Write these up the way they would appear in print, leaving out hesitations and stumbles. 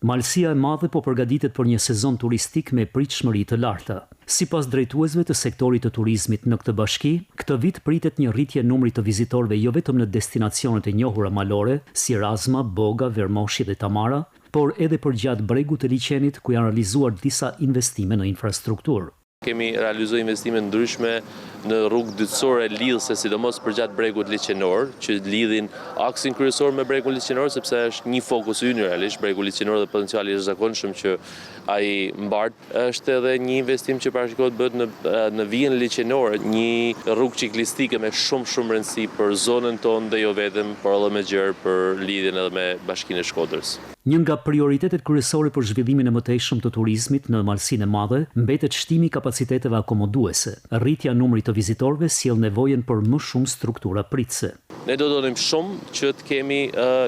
Malësia e madhe po përgatitet për një sezon turistik me pritshmëri të larta. Sipas drejtuesve të sektorit të turizmit në këtë bashki, këtë vit pritet një rritje numrit të vizitorëve jo vetëm në destinacionet e njohura malore, si Razma, Boga, Vermoshi dhe Tamara, por edhe përgjatë bregut të liçenit ku janë realizuar disa investime në infrastrukturë. Kemi realizuar investime ndryshme në rrugë dytësore lidhëse, sidomos përgjatë bregut liçenor, që lidhin aksin kryesor me bregun liçenor, sepse është një fokus ynë realisht, bregu liçenor dhe potenciali është zakonshëm që ai mbart. Është edhe një investim që parashikohet bëhet në vijën liçenore, një rrugë ciklistike me shumë rëndësi për zonën tonë dhe jo vetëm, por edhe më gjerë për lidhjen edhe me Bashkinë e Shkodrës. Një nga prioritetet kryesore për zhvillimin e mëtejshëm të turizmit në Malësinë e Madhe mbetet shtimi i kapaciteteve akomoduese. Rritja e numrit të vizitorëve sjell nevojën për më shumë struktura pritëse. Ne do donim shumë që të kemi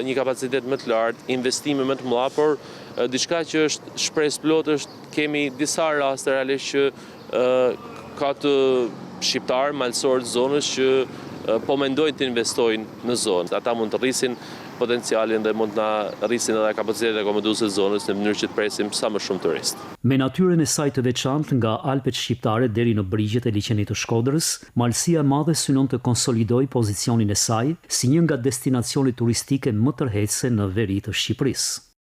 një kapacitet më të lartë, investime më të mëdha, por diçka që është shpresë plot është kemi disa raste realisht që ka të shqiptar malësor të zonës që po mendojnë të investojnë në zonë. Ata mund të rrisin potencialin dhe mund të rrisin edhe kapacitetin akomoduese të zonës në mënyrë që të presim sa më shumë turistë. Me natyrën e saj të veçantë nga Alpet shqiptare deri në brigjet e liçenit të Shkodrës, Malësia e Madhe synon të konsolidojë pozicionin e saj si një nga destinacionet turistike më tërheqëse në veri të Shqipërisë.